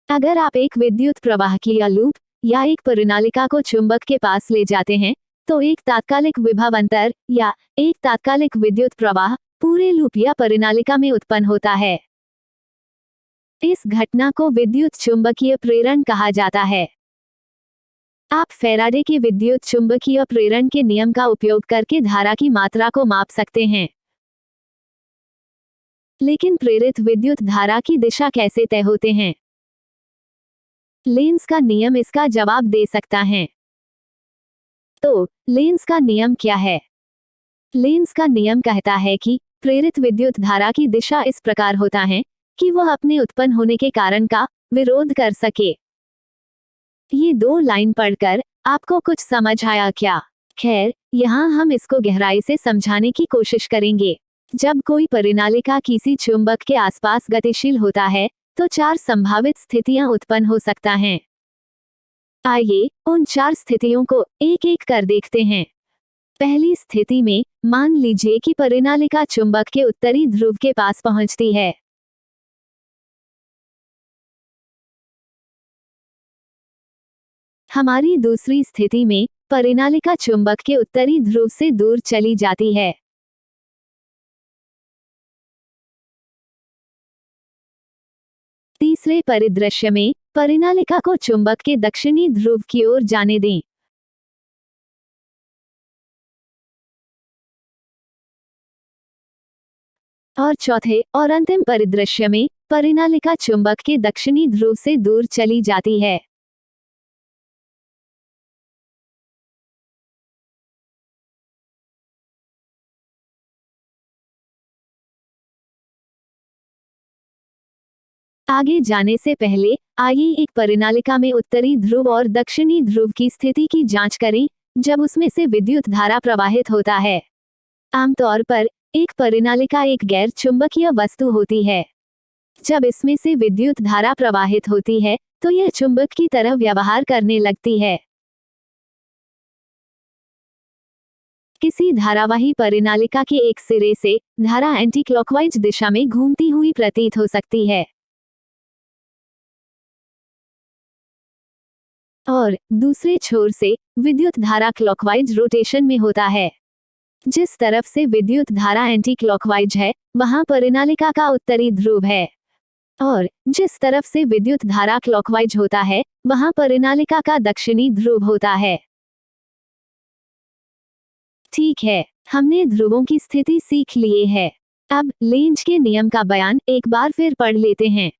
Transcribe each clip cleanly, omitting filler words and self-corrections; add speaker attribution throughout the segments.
Speaker 1: अगर आप एक विद्युत प्रवाह की या लूप या एक परिनालिका को चुंबक के पास ले जाते हैं, तो एक तात्कालिक विभव अंतर या एक तात्कालिक विद्युत प्रवाह पूरे लूप या परिनालिका में उत्पन्न होता है। इस घटना को विद्युत चुंबकीय प्रेरण कहा जाता है। आप फैराडे के विद्युत चुंबकीय प्रेरण के नियम का उपयोग करके धारा की मात्रा को माप सकते हैं। लेकिन प्रेरित विद्युत धारा की दिशा कैसे तय होते हैं? लेंज का नियम इसका जवाब दे सकता है। तो लेंज का नियम क्या है? लेंज का नियम कहता है कि प्रेरित विद्युत धारा की दिशा इस प्रकार होता है कि वह अपने उत्पन्न होने के कारण का विरोध कर सके। ये दो लाइन पढ़कर आपको कुछ समझ आया क्या? खैर, यहाँ हम इसको गहराई से समझाने की कोशिश करेंगे। जब कोई परिनालिका किसी चुंबक के आसपास गतिशील होता है, तो 4 संभावित स्थितियां उत्पन्न हो सकता हैं। आइए उन 4 स्थितियों को एक एक कर देखते हैं। पहली स्थिति में मान लीजिए कि परिनालिका चुंबक के उत्तरी ध्रुव के पास पहुंचती है। हमारी दूसरी स्थिति में परिनालिका चुंबक के उत्तरी ध्रुव से दूर चली जाती है। तीसरे परिदृश्य में परिनालिका को चुंबक के दक्षिणी ध्रुव की ओर जाने दें। और चौथे और अंतिम परिदृश्य में परिनालिका चुंबक के दक्षिणी ध्रुव से दूर चली जाती है। आगे जाने से पहले आइए एक परिनालिका में उत्तरी ध्रुव और दक्षिणी ध्रुव की स्थिति की जांच करें जब उसमें से विद्युत धारा प्रवाहित होता है। आमतौर पर एक परिनालिका एक गैर चुंबकीय वस्तु होती है। जब इसमें से विद्युत धारा प्रवाहित होती है तो यह चुंबक की तरह व्यवहार करने लगती है। किसी धारावाही परिनालिका के एक सिरे से धारा एंटी क्लॉकवाइज दिशा में घूमती हुई प्रतीत हो सकती है और दूसरे छोर से विद्युत धारा क्लॉकवाइज रोटेशन में होता है। जिस तरफ से विद्युत धारा एंटी क्लॉकवाइज है, वहां परिनालिका का उत्तरी ध्रुव है और जिस तरफ से विद्युत धारा क्लॉकवाइज होता है, वहां परिनालिका का दक्षिणी ध्रुव होता है। ठीक है, हमने ध्रुवों की स्थिति सीख लिए है। अब लेंज के नियम का बयान एक बार फिर पढ़ लेते हैं।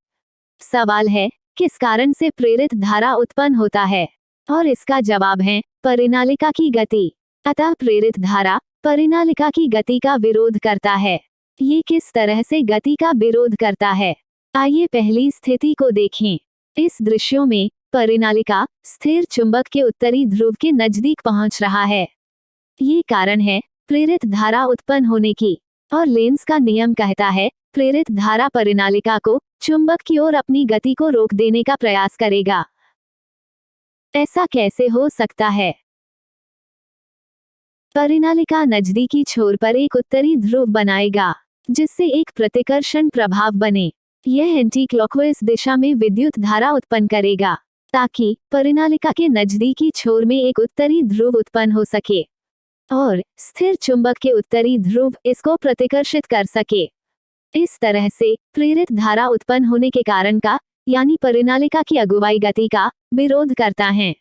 Speaker 1: सवाल है, किस कारण से प्रेरित धारा उत्पन्न होता है? और इसका जवाब है परिनालिका की गति। अतः प्रेरित धारा परिनालिका की गति का विरोध करता है। ये किस तरह से गति का विरोध करता है? आइए पहली स्थिति को देखें। इस दृश्यों में परिनालिका स्थिर चुंबक के उत्तरी ध्रुव के नजदीक पहुंच रहा है। ये कारण है प्रेरित धारा उत्पन्न होने की। और लेंज का नियम कहता है प्रेरित धारा परिनालिका को चुंबक की ओर अपनी गति को रोक देने का प्रयास करेगा। ऐसा कैसे हो सकता है? परिनालिका नजदीकी छोर पर एक उत्तरी ध्रुव बनाएगा जिससे एक प्रतिकर्षण प्रभाव बने। यह एंटी क्लॉकवाइज दिशा में विद्युत धारा उत्पन्न करेगा ताकि परिनालिका के नजदीकी छोर में एक उत्तरी ध्रुव उत्पन्न हो सके और स्थिर चुंबक के उत्तरी ध्रुव इसको प्रतिकर्षित कर सके। इस तरह से प्रेरित धारा उत्पन्न होने के कारण का यानी परिनालिका की अगुवाई गति का विरोध करता है।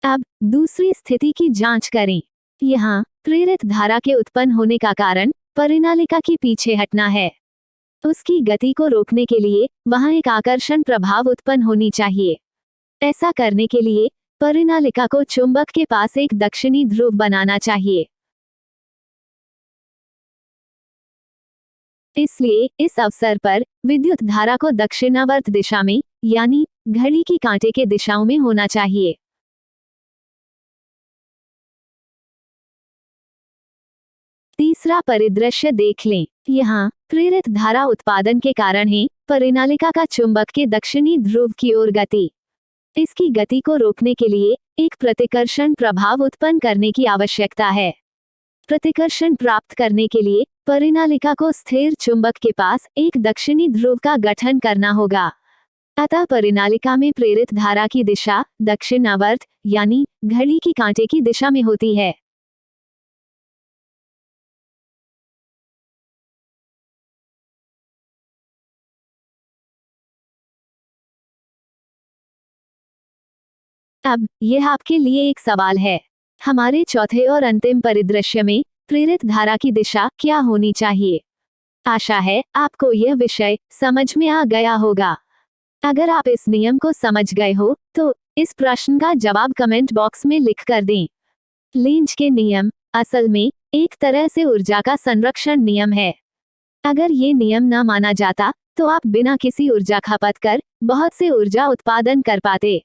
Speaker 1: अब दूसरी स्थिति की जांच करें। यहाँ प्रेरित धारा के उत्पन्न होने का कारण परिनालिका की पीछे हटना है। उसकी गति को रोकने के लिए वहां एक आकर्षण प्रभाव उत्पन्न होनी चाहिए। ऐसा करने के लिए परिनालिका को चुंबक के पास एक दक्षिणी ध्रुव बनाना चाहिए। इसलिए इस अवसर पर विद्युत धारा को दक्षिणावर्त दिशा में यानी घड़ी की कांटे के दिशाओं में होना चाहिए। तीसरा परिदृश्य देख लें। यहाँ प्रेरित धारा उत्पादन के कारण ही परिनालिका का चुंबक के दक्षिणी ध्रुव की ओर गति। इसकी गति को रोकने के लिए एक प्रतिकर्षण प्रभाव उत्पन्न करने की आवश्यकता है। प्रतिकर्षण प्राप्त करने के लिए परिनालिका को स्थिर चुंबक के पास एक दक्षिणी ध्रुव का गठन करना होगा। अतः परिनालिका में प्रेरित धारा की दिशा दक्षिणावर्त यानी घड़ी की कांटे की दिशा में होती है। अब यह आपके लिए एक सवाल है। हमारे चौथे और अंतिम परिदृश्य में प्रेरित धारा की दिशा क्या होनी चाहिए? आशा है आपको यह विषय समझ में आ गया होगा। अगर आप इस नियम को समझ गए हो तो इस प्रश्न का जवाब कमेंट बॉक्स में लिख कर दें। लेंज के नियम असल में एक तरह से ऊर्जा का संरक्षण नियम है। अगर ये नियम न माना जाता तो आप बिना किसी ऊर्जा खपत कर बहुत से ऊर्जा उत्पादन कर पाते।